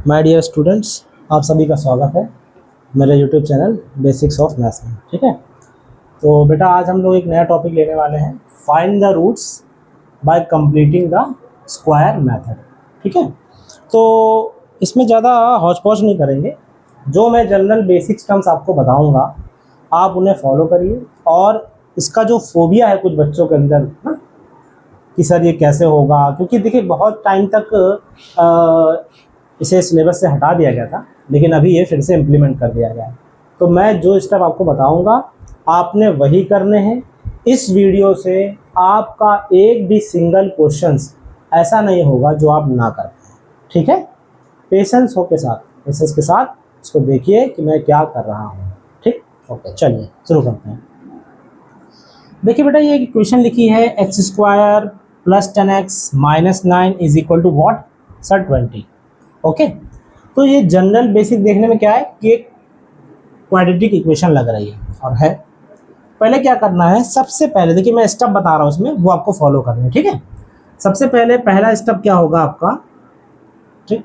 My dear students, आप सभी का स्वागत है मेरे YouTube channel basics of maths में। ठीक है, तो बेटा आज हम लोग एक नया टॉपिक लेने वाले हैं, find the roots by completing the square method. ठीक है, तो इसमें ज़्यादा हौच पौच नहीं करेंगे। जो मैं जनरल बेसिक्स टर्म्स आपको बताऊंगा आप उन्हें फॉलो करिए। और इसका जो फोबिया है कुछ बच्चों के अंदर ना कि सर ये कैसे होगा, क्योंकि देखिए बहुत टाइम तक इसे सिलेबस से हटा दिया गया था, लेकिन अभी ये फिर से इम्प्लीमेंट कर दिया गया है। तो मैं जो स्टेप आपको बताऊंगा आपने वही करने हैं। इस वीडियो से आपका एक भी सिंगल क्वेश्चंस ऐसा नहीं होगा जो आप ना कर पाए। ठीक है, पेशेंस के साथ इसको देखिए कि मैं क्या कर रहा हूँ। ठीक, ओके, चलिए शुरू करते हैं। देखिए बेटा, ये इक्वेशन लिखी है x square plus 10x minus 9 is equal to what sir 20। Okay, तो ये जनरल बेसिक देखने में क्या है कि एक क्वाड्रेटिक इक्वेशन लग रही है और है। पहले क्या करना है, सबसे पहले देखिए मैं स्टेप बता रहा हूँ उसमें, वो आपको फॉलो करना है। ठीक है, सबसे पहले पहला स्टेप क्या होगा आपका, ठीक,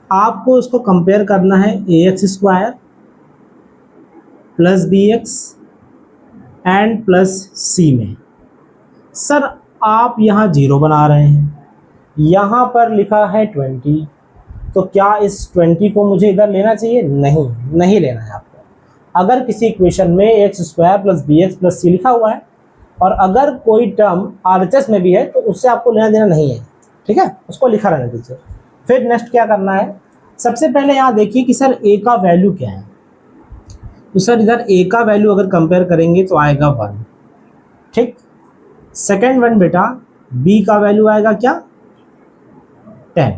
आपको इसको कंपेयर करना है ax square plus bx and plus c में। सर आप यहाँ 0 बना रहे हैं, यहाँ पर लिखा है 20, तो क्या इस 20 को मुझे इधर लेना चाहिए? नहीं लेना है आपको। अगर किसी इक्वेशन में X square plus B X plus C लिखा हुआ है और अगर कोई टर्म आरएचएस में भी है तो उससे आपको लेना देना नहीं है। ठीक है, उसको लिखा रहने दीजिए। फिर नेक्स्ट क्या करना है, सबसे पहले यहाँ देखिए कि सर ए का वैल्यू क्या है। तो सर इधर ए का वैल्यू अगर कंपेयर करेंगे तो आएगा 1। ठीक, सेकेंड वन बेटा बी का वैल्यू आएगा क्या 10।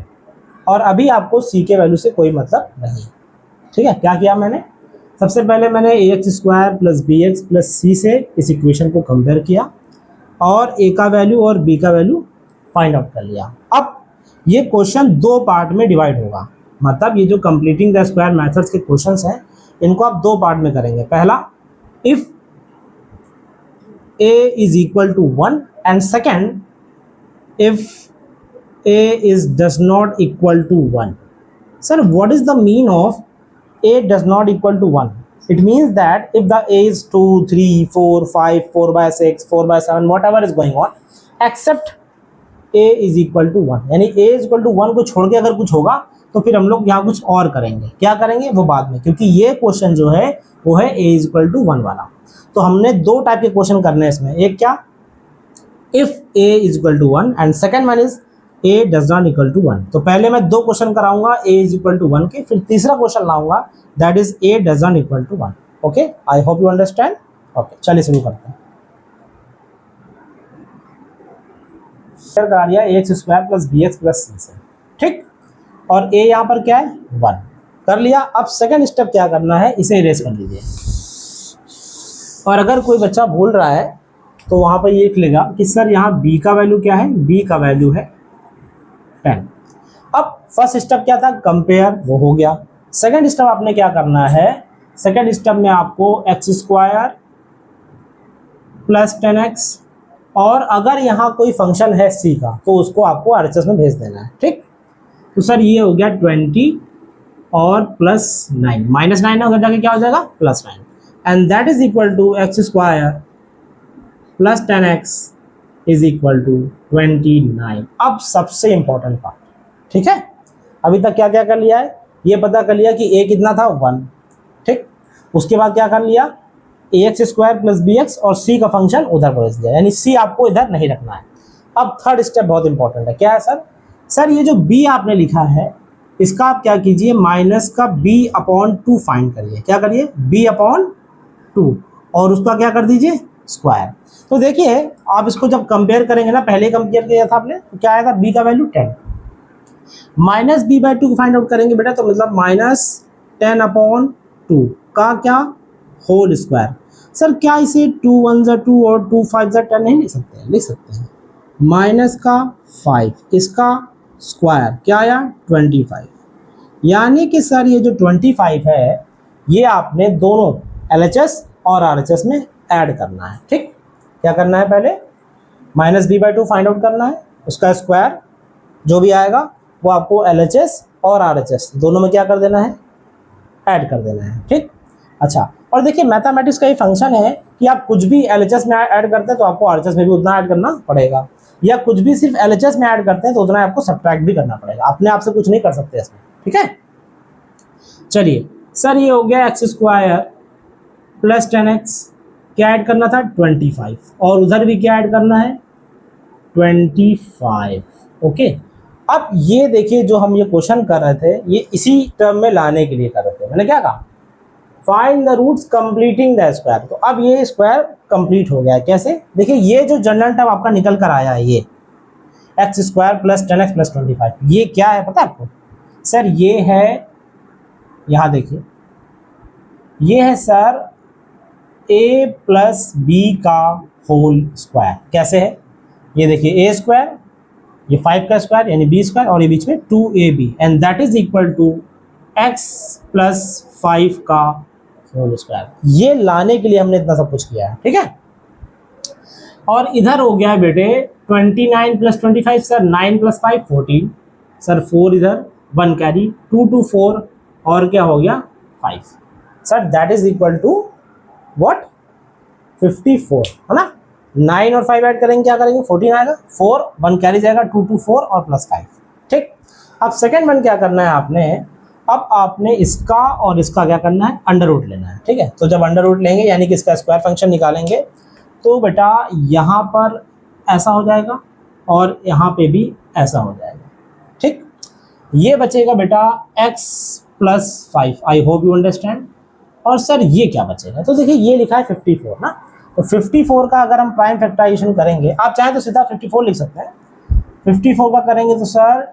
और अभी आपको सी के वैल्यू से कोई मतलब नहीं। ठीक है, क्या किया मैंने, सबसे पहले मैंने A X square plus B X plus C से इस इक्वेशन को कंपेयर किया और ए का वैल्यू और बी का वैल्यू फाइंड आउट कर लिया। अब ये क्वेश्चन दो पार्ट में डिवाइड होगा, मतलब ये जो कंप्लीटिंग द स्क्वायर मेथड्स के क्वेश्चंस हैं इनको आप दो पार्ट में करेंगे। पहला if a is equal to 1 and second if a is does not equal to 1. Sir, what is the mean of a does not equal to 1? It means that if the a is 2, 3, 4, 5, 4 by 6, 4 by 7, whatever is going on, except a is equal to 1, यानी a is equal to 1 को छोड़ के अगर कुछ होगा तो फिर हम लोग यहाँ कुछ और करेंगे। क्या करेंगे वो बाद में, क्योंकि ये क्वेश्चन जो है वो है a is equal to 1 वाला। तो हमने दो टाइप के क्वेश्चन करने हैं इसमें, एक क्या if a is equal to 1 and second one is a does not equal to 1। तो पहले मैं दो क्वेश्चन कराऊंगा a is equal to 1 के, फिर तीसरा क्वेश्चन लाऊंगा that is a does not equal to 1। Okay, I hope you understand. Okay, चलिए शुरू करते हैं। करा लिया X square plus B X plus C से, ठीक, और a यहाँ पर क्या है 1 कर लिया। अब सेकंड स्टेप क्या करना है, इसे इरेज कर लीजिए। और अगर कोई बच्चा भूल रहा है तो वहां पर ये लिख लेगा कि सर यहाँ b का वैल्यू क्या है, b का वैल्यू है 10। अब फर्स्ट स्टेप क्या था, कंपेयर, वो हो गया। सेकंड स्टेप आपने क्या करना है, सेकंड स्टेप में आपको एक्स स्क्वायर प्लस 10x और अगर यहाँ कोई फंक्शन है c का तो उसको आपको आरएचएस में भेज देना है। ठीक, तो सर ये हो गया 20 और प्लस 9, माइनस 9 अगर जाके क्या हो जाएगा plus 9, and that is equal to x square plus 10x is equal to 29। अब सबसे इंपॉर्टेंट पार्ट, ठीक है, अभी तक क्या क्या कर लिया है, ये पता कर लिया कि a कितना था 1। ठीक, उसके बाद क्या कर लिया, ax स्क्वायर प्लस bx और c का फंक्शन उधर भेज दिया, यानी c आपको इधर नहीं रखना है। अब थर्ड स्टेप बहुत इंपॉर्टेंट है, क्या है सर ये जो b आपने लिखा है इसका आप क्या कीजिए, माइनस का b/2 फाइंड करिए। क्या करिए, b/2 और उसका क्या कर दीजिए स्क्वायर। तो देखिए आप इसको जब कंपेयर करेंगे ना, पहले कंपेयर किया था आपने तो क्या आया था, b का वैल्यू 10, माइनस b/2 को फाइंड आउट करेंगे बेटा तो मतलब माइनस 10/2 का क्या होल स्क्वायर। सर क्या इसे 2 1 जा 2 और 2 5 जा 10 नहीं लिख सकते हैं? लिख सकते हैं, माइनस का 5 इसका स्क्वायर क्या आया 25, यानी कि सर ये जो 25 है ये आपने दोनों LHS और RHS में ऐड करना है। ठीक, क्या करना है, पहले माइनस b/2 फाइंड आउट करना है, उसका स्क्वायर जो भी आएगा वो आपको LHS और RHS दोनों में क्या कर देना है, ऐड कर देना है। ठीक, अच्छा, और देखिए मैथमेटिक्स का ये फंक्शन है कि आप कुछ भी LHS में ऐड करते हैं तो आपको RHS में भी उतना ऐड करना पड़ेगा, या कुछ भी सिर्फ LHS में ऐड करते हैं तो उतना आपको सब्ट्रैक्ट भी करना पड़ेगा, अपने आप से कुछ नहीं कर सकते इसमें। ठीक है, चलिए सर ये हो गया एक्स स्क्वायर प्लस 10x, क्या ऐड करना था 25, और उधर भी क्या ऐड करना है 25। ओके, अब ये देखिए जो हम ये क्वेश्चन कर रहे थे ये इसी टर्म में लाने के लिए कर रहे थे। मैंने क्या कहा, find the roots completing the square. तो अब ये स्क्वायर कंप्लीट हो गया है। कैसे, देखिए ये जो जनरल टर्म आपका निकल कर आया है ये x square plus 10x plus 25, ये क्या है पता है आपको सर, ये है, यहाँ देखिए ये है सर a प्लस बी का होल स्क्वायर। कैसे है, ये देखिए a स्क्वायर, ये 5 का स्क्वायर यानी b स्क्वायर, और ये बीच में 2ab, and that is equal to x plus 5 का होल स्क्वायर। ये लाने के लिए हमने इतना सब कुछ किया है। ठीक है, और इधर हो गया बेटे 29 प्लस 25 सर, 9 प्लस 5 14 सर, 4 इधर 1 कैरी, 2 2 4, और क्या हो गया 5 sir, that is equal to what 54, है ना। 9 और 5 ऐड करेंगे क्या करेंगे 14 आएगा, 4 1 कैरी जाएगा, 2 2 4 और प्लस 5। ठीक, अब सेकेंड वन क्या करना है आपने, अब आपने इसका और इसका क्या करना है अंडर रूट लेना है। ठीक है, तो जब अंडर रूट लेंगे यानी कि इसका स्क्वायर फंक्शन निकालेंगे तो बेटा यहाँ पर ऐसा हो जाएगा और यहाँ पे भी ऐसा हो जाएगा। ठीक, ये बचेगा बेटा x plus 5, I hope you understand. और सर ये क्या बचेगा, तो देखिए ये लिखा है 54 ना, तो 54 का अगर हम प्राइम फैक्टराइजेशन करेंगे, आप चाहें तो सीधा 54 लिख सकते हैं। 54 का करेंगे तो सर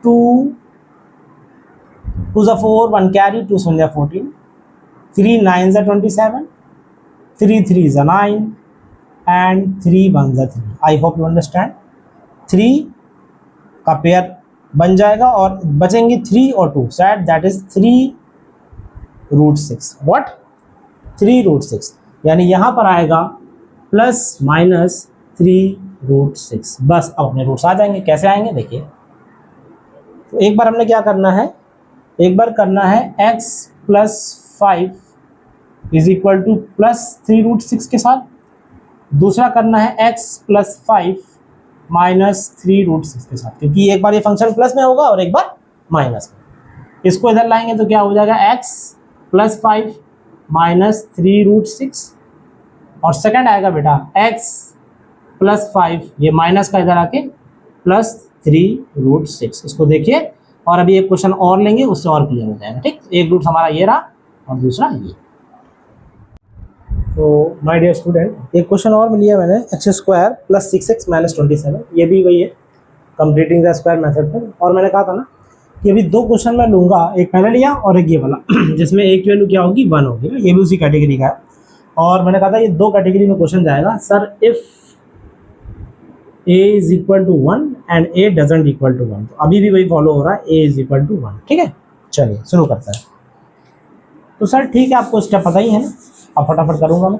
2 2 ज़ा 4 1 कैरी, 2 7 ज़ा 14, 3 9 ज़ा 27, 3 3 ज़ा 9 एंड 3 1 ज़ा 3। आई होप यू अंडरस्टैंड। 3 का पेयर बन जाएगा और बचेंगे 3 और 2, set that is 3 root 6। What 3 root 6, यानी यहाँ पर आएगा प्लस माइनस 3 रूट 6। बस अब अपने रूट्स आ जाएंगे। कैसे आएंगे देखिए, तो एक बार हमने क्या करना है, एक बार करना है x plus 5 is equal to plus 3 root 6 के साथ, दूसरा करना है x प्लस 5 माइनस 3 रूट 6 के साथ, क्योंकि एक बार ये फंक्शन प्लस में होगा और एक बार माइनस में। इसको इधर लाएंगे तो क्या हो जाएगा x प्लस 5 माइनस 3 रूट 6, और सेकंड आएगा बेटा x प्लस 5, ये माइनस का इधर आके प्लस 3 रूट 6। इसको देखिए, और अभी एक क्वेश्चन और लेंगे उससे और क्लियर हो जाएगा। ठीक, एक रूट हमारा ये रहा और दूसरा ये। तो माय डियर स्टूडेंट, एक क्वेश्चन और लिया मैंने, x square plus 6x minus 27, ये भी वही है कंप्लीटिंग द स्क्वायर मेथड पर। और मैंने कहा था ना कि अभी 2 क्वेश्चन मैं लूँगा, एक पहले लिया और एक ये वाला जिसमें एक की वैल्यू क्या होगी 1 होगी ना, ये भी उसी कैटेगरी का है। और मैंने कहा था ये 2 कैटेगरी में क्वेश्चन जाएगा sir, if a is equal to 1 and a doesn't equal to 1। तो अभी भी वही फॉलो हो रहा है, a इज इक्वल टू 1। ठीक है, चलिए शुरू करते हैं। तो सर ठीक है, आपको स्टेप पता ही है ना, अब फटाफट करूँगा मैं।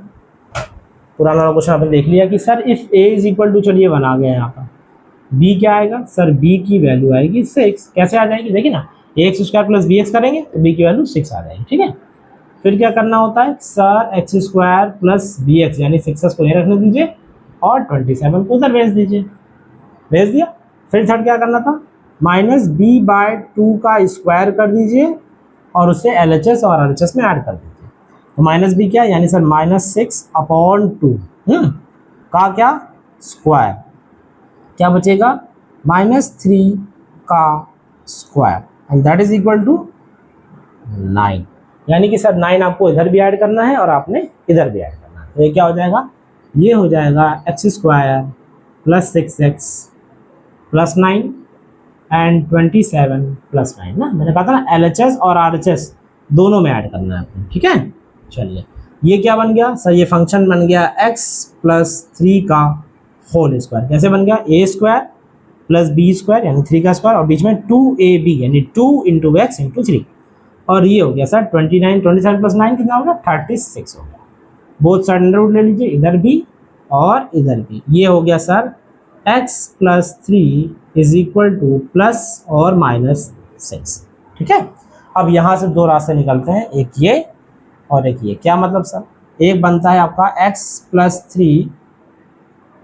पुराना वाला क्वेश्चन आपने देख लिया कि sir if a is equal to, चलिए 1 आ गया यहाँ पर, b क्या आएगा सर, b की वैल्यू आएगी 6। कैसे आ जाएगी देखिए ना, ax स्क्वायर प्लस bx करेंगे तो b की वैल्यू 6 आ जाएगी। ठीक है, फिर क्या करना होता है sir, x square plus bx यानी 6 को नहीं रखने दीजिए और 27 को उधर भेज दीजिए, भेज दिया। फिर थर्ड क्या करना था, माइनस b/2 का स्क्वायर कर दीजिए और उसे LHS और RHS में ऐड कर दीजिए। तो माइनस b क्या यानी सर माइनस 6/2 का क्या स्क्वायर, क्या बचेगा -3 का square, and that is equal to 9। यानी कि सर 9 आपको इधर भी ऐड करना है और आपने इधर भी ऐड करना है। तो ये क्या हो जाएगा, ये हो जाएगा x square plus 6x plus 9 and 27 plus 9 ना। मैंने कहा था ना LHS और RHS दोनों में ऐड करना है आपको। ठीक है, चलिए ये क्या बन गया सर, ये फंक्शन बन गया x प्लस 3 का होल स्क्वायर। कैसे बन गया, a square plus b square यानी 3 का स्क्वायर और बीच में 2ab यानी 2 इंटू x इंटू 3, और ये हो गया सर 29 27 प्लस 9 कितना होगा 36 हो गया। बोथ साइड अंडर रूट ले लीजिए, इधर भी और इधर भी। ये हो गया sir x plus three is equal to plus और माइनस सिक्स। ठीक है, अब यहाँ से दो रास्ते निकलते हैं, एक ये और एक ये। क्या मतलब सर, एक बनता है आपका x plus three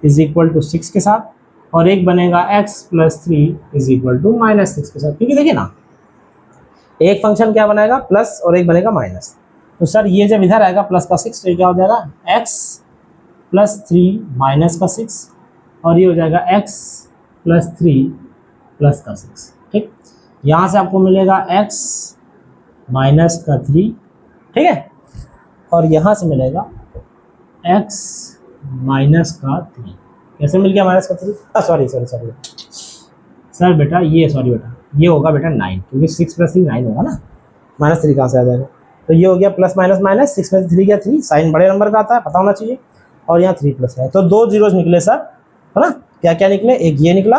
is equal to six के साथ, और एक बनेगा x plus three is equal to minus six के साथ। क्योंकि देखिए ना, एक फंक्शन क्या बनाएगा प्लस और एक बनेगा माइनस। तो सर ये जब इधर आएगा प्लस का सिक्स, तो ये क्या हो जाएगा एक्स प्लस थ्री माइनस का सिक्स, और ये हो जाएगा एक्स प्लस थ्री प्लस का सिक्स। ठीक, यहाँ से आपको मिलेगा एक्स माइनस का थ्री, ठीक है, और यहाँ से मिलेगा एक्स माइनस का थ्री। कैसे मिल गया माइनस का थ्री? सॉरी सर बेटा, ये सॉरी बेटा, ये होगा बेटा नाइन, क्योंकि सिक्स प्लस थ्री नाइन होगा ना, माइनस थ्री कहाँ से आ जाएगा? तो ये हो गया प्लस माइनस माइनस, सिक्स में थ्री क्या थ्री, साइन बड़े नंबर का आता है, पता होना चाहिए, और यहाँ थ्री प्लस है। तो दो जीरोस निकले सर, है ना? क्या क्या निकले? एक ये निकला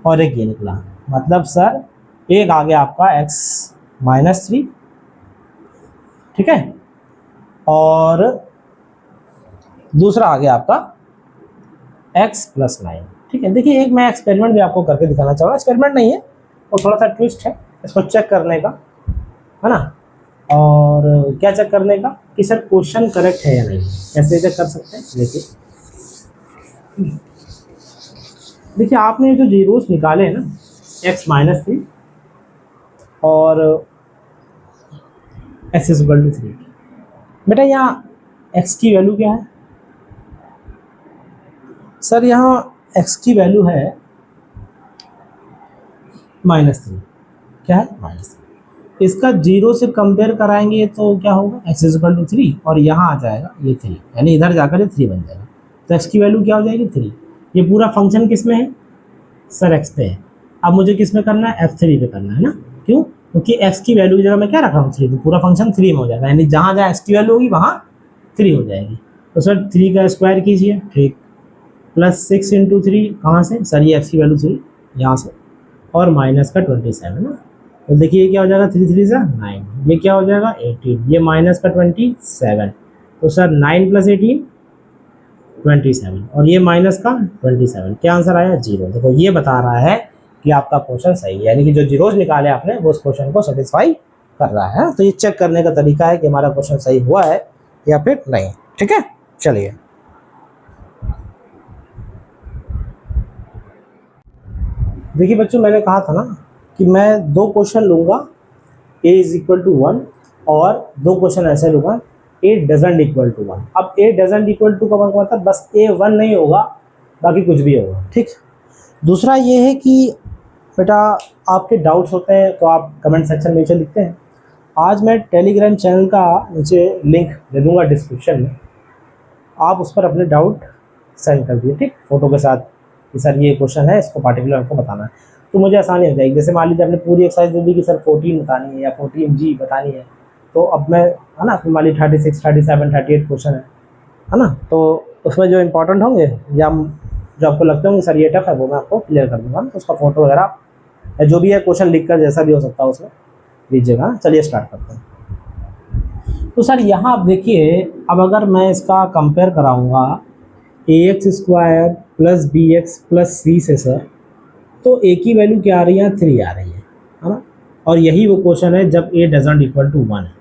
और एक ये निकला। मतलब सर एक आ गया आपका एक्स माइनस थ्री, ठीक है, और दूसरा आ गया आपका एक्स प्लस नाइन। ठीक है, देखिए एक मैं एक्सपेरिमेंट भी आपको करके दिखाना चाहूँगा। एक्सपेरिमेंट नहीं है, वो थोड़ा सा ट्विस्ट है, इसको चेक करने का, है ना? और क्या चेक करने का कि सर क्वेश्चन करेक्ट है या नहीं। कैसे चेक कर सकते हैं? देखिए आपने जो जीरोस निकाले हैं ना, एक्स माइनस थ्री और x is equal to three, बेटा यहाँ एक्स की वैल्यू क्या है? सर यहाँ एक्स की वैल्यू है माइनस थ्री। क्या है? Minus three. इसका जीरो से कंपेयर कराएंगे तो क्या होगा? X is equal to three, और यहाँ आ जाएगा ये थ्री, यानी इधर जाकर ये थ्री बन जाएगा। तो एक्स की वैल्यू क्या हो जाएगी? थ्री। ये पूरा फंक्शन किस में है? सर एक्स पे है। अब मुझे किस में करना है? F3 पे करना है ना। क्यों? क्योंकि एक्स की वैल्यू की जगह मैं क्या रख रहा हूँ? थ्री। तो पूरा फंक्शन थ्री में हो जाएगा, यानी जहाँ जहाँ एक्स की वैल्यू होगी वहाँ थ्री हो जाएगी। तो सर थ्री का स्क्वायर कीजिए, ठीक, प्लस सिक्स इंटू थ्री, कहाँ से? सर ये एक्स की वैल्यू थ्री, यहाँ से, और माइनस का 27 ना। तो देखिए ये क्या हो जाएगा? थ्री थ्री से नाइन, ये क्या हो जाएगा? 18, ये माइनस का 27। तो सर 9 प्लस 18 27, और ये माइनस का 27। क्या आंसर आया? जीरो। देखो ये बता रहा है कि आपका क्वेश्चन सही है, यानी कि जो जीरोस निकाले आपने वो उस क्वेश्चन को सेटिस्फाई कर रहा है। तो ये चेक करने का तरीका है कि हमारा क्वेश्चन सही हुआ है या फिर नहीं। ठीक है, चलिए देखिए बच्चों, मैंने कहा था ना कि मैं दो क्वेश्चन लूँगा, a is equal to one, और दो क्वेश्चन ऐसे लूँगा a doesn't equal to one. अब a डजंट इक्वल टू का मतलब बस a वन नहीं होगा, बाकी कुछ भी होगा। ठीक, दूसरा ये है कि बेटा आपके डाउट्स होते हैं तो आप कमेंट सेक्शन में नीचे लिखते हैं। आज मैं टेलीग्राम चैनल का नीचे लिंक दे दूँगा डिस्क्रिप्शन में, आप उस पर अपने डाउट सेंड कर दिए, ठीक, फोटो के साथ कि सर ये क्वेश्चन है, इसको पार्टिकुलर आपको बताना है, तो मुझे आसानी हो जाएगी। जैसे मान लीजिए आपने पूरी एक्सरसाइज दे दी कि सर 14 बतानी है या 14G बतानी है, तो अब मैं, है ना, मान लीजिए 36, 37, 38 क्वेश्चन है ना, तो उसमें जो इंपॉर्टेंट होंगे या जो आपको लगते होंगे सर ये टफ है, वो मैं आपको क्लियर कर दूँगा। तो उसका फोटो वगैरह जो भी है क्वेश्चन लिख कर जैसा भी हो सकता है उसमें दीजिएगा। चलिए स्टार्ट करते हैं। तो सर यहाँ आप देखिए, अब अगर मैं इसका कंपेयर कराऊँगा ax square plus bx plus c से सर, तो a की वैल्यू क्या आ रही है? 3 आ रही है ना। और यही वो क्वेश्चन है जब a डजंट इक्वल टू 1 है।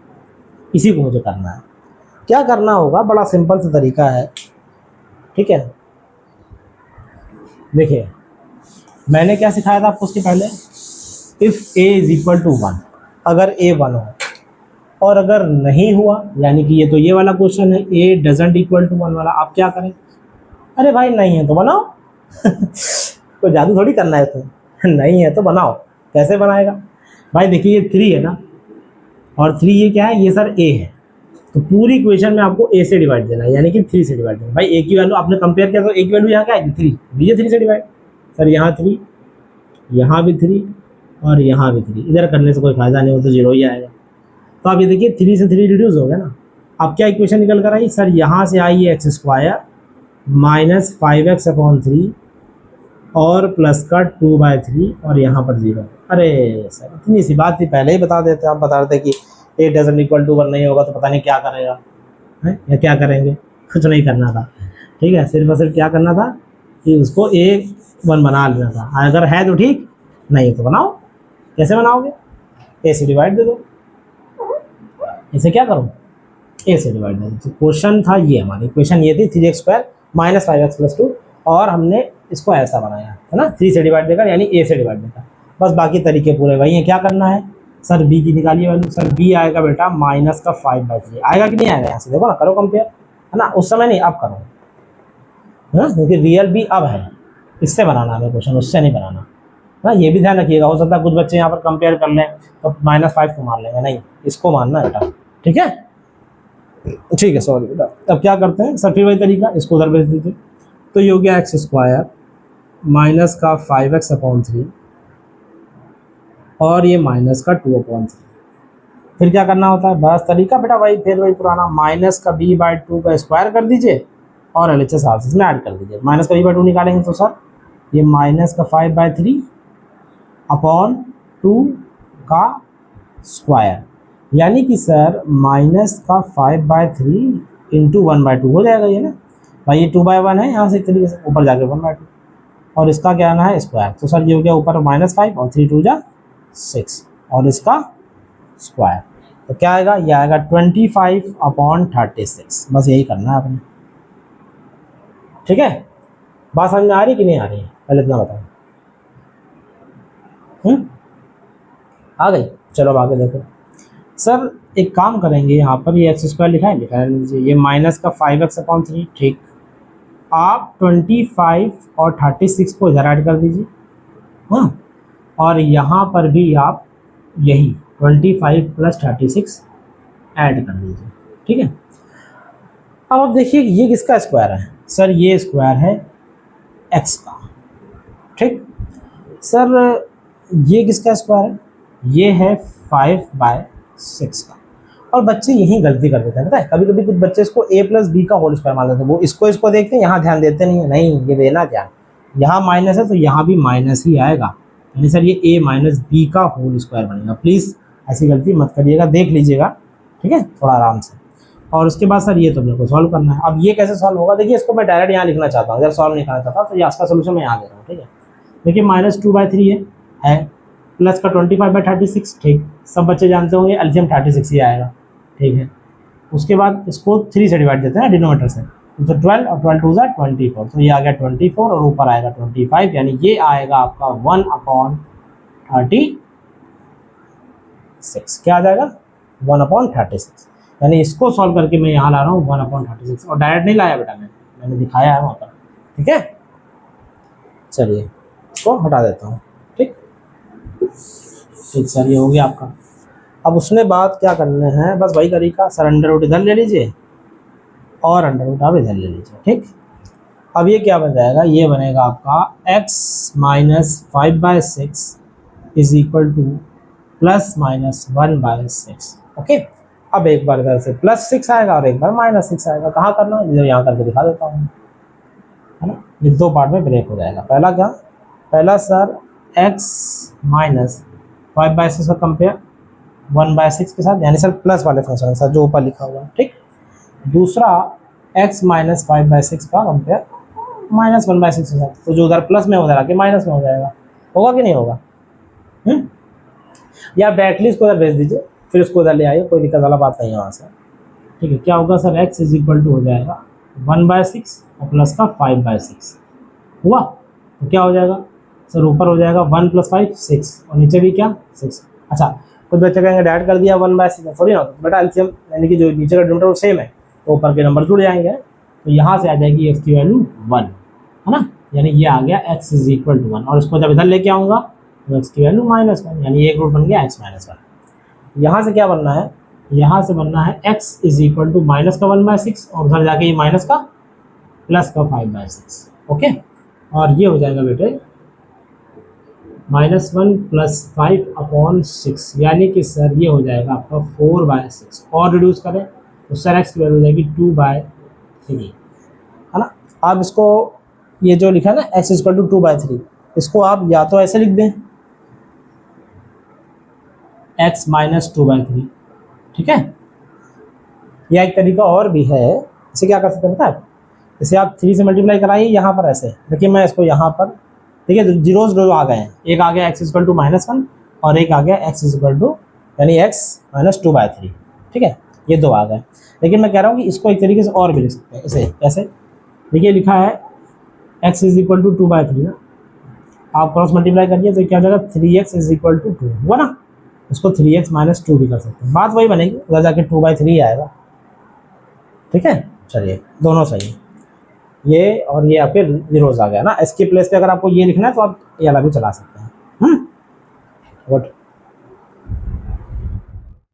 इसी को मुझे करना है। क्या करना होगा? बड़ा सिंपल सा तरीका है, ठीक है। देखिए मैंने क्या सिखाया था आपको उसके पहले, if a is equal to 1, अगर a 1 हो, और अगर नहीं हुआ, यानी कि ये तो ये वाला क्वेश्चन है a डजंट इक्वल टू 1 वाला, आप क्या करें? अरे भाई नहीं है तो बनाओ कोई जादू थोड़ी करना है, तो नहीं है तो बनाओ। कैसे बनाएगा भाई? देखिए ये 3 है ना, और 3 ये क्या है? ये सर a है, तो पूरी इक्वेशन में आपको a से डिवाइड देना है, यानी कि 3 से डिवाइड देना। भाई a की वैल्यू आपने कंपेयर किया तो a की वैल्यू यहाँ क्या आएगी? 3, दीजिए 3 से डिवाइड। सर यहाँ 3, यहाँ भी 3, और यहाँ भी 3। इधर करने से कोई फायदा नहीं हो, तो जीरो ही आएगा। तो आप ये देखिए 3 से 3 रिड्यूस हो गया ना। अब क्या इक्वेशन निकल कर आई? सर यहाँ से आई है x square minus 5x upon 3 और प्लस का 2/3, और यहाँ पर 0। अरे सर इतनी सी बात थी, पहले ही बता देते। आप बता रहे थे कि a डजंट इक्वल टू 1 नहीं होगा तो पता नहीं क्या करेगा है, या क्या करेंगे, कुछ नहीं करना था। ठीक है, सिर्फ और सिर्फ क्या करना था? कि उसको ए वन बना लेना था। अगर है तो ठीक, नहीं तो बनाओ। कैसे बनाओगे? ए से डिवाइड दे दो। इसे क्या करो? ए से डिवाइड दे दो। तो क्वेश्चन था ये, हमारी क्वेश्चन ये थी 3x² माइनस 5x+2, और हमने इसको ऐसा बनाया है ना, 3 से डिवाइड देकर, यानी ए से डिवाइड देकर। बस बाकी तरीके पूरे वही हैं। क्या करना है सर? बी की निकालिए वैल्यू। सर बी आएगा बेटा -5/3 आएगा कि नहीं आएगा? यहाँ से देखो ना, करो कंपेयर, है ना। उस समय नहीं, अब करो, है ना, क्योंकि रियल बी अब है। इससे बनाना है क्वेश्चन, उससे नहीं बनाना ना। ये भी ध्यान रखिएगा, हो सकता है कुछ बच्चे यहाँ पर कंपेयर कर लें तो -5 को मान लेंगे, नहीं, इसको मानना है बेटा। ठीक है, ठीक है, सॉरी बेटा। अब क्या करते हैं सर? फिर वही तरीका, इसको उधर भेज दीजिए। तो ये हो गया x² -5x/3 और ये -2/3। फिर क्या करना होता है? बस तरीका बेटा वही, फिर वही पुराना, -b/2 का स्क्वायर कर दीजिए और LHS RCS में ऐड कर दीजिए। -b/2 निकालेंगे तो सर ये -5/3 अपॉन 2 का स्क्वायर, यानी कि सर -5/3 इंटू 1/2 हो जाएगा ये ना भाई। ये 2/1 है, यहाँ से एक तरीके से ऊपर जाके 1/2, और इसका क्या आना है? स्क्वायर। तो सर ये हो गया ऊपर -5 और 3 2 जा 6 और इसका स्क्वायर। तो क्या आएगा? ये आएगा 25/36। बस यही करना है आपने। ठीक है, बात समझ में आ रही कि नहीं आ रही है? पहले इतना बताओ। आ गई? चलो अब आगे देखो। सर एक काम करेंगे, यहाँ पर ये x² लिखा है, लिखा है लीजिए, ये -5x/3। ठीक, आप 25 और 36 को इधर ऐड कर दीजिए, हाँ, और यहाँ पर भी आप यही 25 + 36 ऐड कर दीजिए। ठीक है, अब आप देखिए ये किसका स्क्वायर है? सर ये स्क्वायर है x का। ठीक, सर ये किसका स्क्वायर है? ये है 5/6 का। और बच्चे यही गलती कर देते हैं, पता है, कभी कभी कुछ बच्चे इसको a+b का होल स्क्वायर मान लेते हैं। वो इसको देखते हैं, यहाँ ध्यान देते नहीं है। नहीं, ये देना ध्यान, यहाँ माइनस है तो यहाँ भी माइनस ही आएगा, यानी सर ये a - b का होल स्क्वायर बनेगा। प्लीज़ ऐसी गलती मत करिएगा, देख लीजिएगा, ठीक है, थोड़ा आराम से। और उसके बाद सर ये तो मेरे को सॉल्व करना है। अब ये कैसे सॉल्व होगा? देखिए इसको मैं डायरेक्ट यहाँ लिखना चाहता हूँ, अगर सॉल्व नहीं करना चाहता तो ये इसका सोल्यूशन मैं यहाँ दे रहा हूँ। ठीक है, देखिए -2/3 है, प्लस का 25/36। ठीक, सब बच्चे जानते होंगे एलसीएम 36 ही आएगा। ठीक है, उसके बाद इसको 3 से डिवाइड देते हैं डिनोमीटर से, तो 12 और 12 2 ज़ा 24, तो ये आ गया 24 और ऊपर आएगा 25, यानी ये आएगा आपका 1/36। क्या आ जाएगा? 1/36। यानी इसको सॉल्व करके मैं यहाँ ला रहा हूँ 1/36, और डायरेक्ट नहीं लाया बेटा, मैंने दिखाया है वहाँ पर। ठीक है, चलिए इसको हटा देता हूँ। ठीक सर, ये हो गया आपका। अब उसने बात क्या करने हैं, बस वही तरीका सर, अंडर रूट इधर ले लीजिए और अंडर रूट आप इधर ले लीजिए। ठीक, अब ये क्या बन जाएगा? ये बनेगा आपका x - 5/6 is equal to ±1/6। Okay, अब एक बार इधर से +6 आएगा और एक बार -6 आएगा। कहाँ करना है? इधर यहाँ करके दिखा देता हूँ, है ना। ये दो पार्ट में ब्रेक हो जाएगा। पहला क्या? पहला सर x - 5/6 का कंपेयर 1/6 के साथ, यानी सर प्लस वाले फंक्शन के साथ जो ऊपर लिखा हुआ है। ठीक, दूसरा x - 5/6 का कंपेयर -1/6 के साथ, तो जो उधर प्लस में उधर आके माइनस में हो जाएगा। होगा कि नहीं होगा? या डायरेक्टली इसको उधर भेज दीजिए, फिर उसको उधर ले आइए, कोई दिक्कत वाला बात नहीं है वहाँ से। ठीक है, क्या होगा सर? x = हो जाएगा 1/6 और प्लस का 5/6 हुआ, तो क्या हो जाएगा सर? ऊपर हो जाएगा 1 + 5 6 और नीचे भी क्या 6। अच्छा, कुछ बच्चे कहेंगे डैड कर दिया 1/6, थोड़ी ना बेटा, एलसीएम यानी कि जो नीचे का डिनोमीटर सेम है तो ऊपर के नंबर जुड़ जाएंगे, तो यहाँ से आ जाएगी x की वैल्यू 1, है ना, यानी ये आ गया x = 1, और इसको जब इधर लेके आऊँगा तो x की वैल्यू -1, यानी एक रूट बन गया x - 1। यहाँ से क्या बनना है? यहाँ से बनना है x = -1/6 और उधर जाके ये माइनस का प्लस का 5/6। ओके, और ये हो जाएगा बेटे -1 + 5/6, यानी कि सर ये हो जाएगा आपका 4/6। और रिड्यूस करें तो सर x की वैल्यू हो जाएगी 2/3, है ना। आप इसको ये जो लिखा है ना x = 2/3, इसको आप या तो ऐसे लिख दें x - 2/3, ठीक है, या एक तरीका और भी है। इसे क्या कर सकते हैं पता है? इसे आप 3 से मल्टीप्लाई कराइए यहाँ पर ऐसे। देखिए मैं इसको यहाँ पर, ठीक है, जीरोस दो आ गए हैं, एक आ गया x इक्वल टू -1 और एक आ गया x इक्वल टू यानी x माइनस 2/3, ठीक है, ये दो आ गए। लेकिन मैं कह रहा हूँ कि इसको एक तरीके से और भी लिख सकते हैं, इसे कैसे, देखिए लिखा है x इज इक्वल टू 2/3 ना, आप क्रॉस मल्टीप्लाई करिए तो क्या हो जाएगा 3x इज इक्वल टू 2 हुआ ना, उसको 3x माइनस 2 भी कर सकते हैं, बात वही बनेगी, उधर जाके 2/3 आएगा, ठीक है। चलिए दोनों सही है, ये और ये आपके जीरोस आ गया ना। इसके प्लेस पे अगर आपको ये लिखना है तो आप ये वाला भी चला सकते हैं। गुड।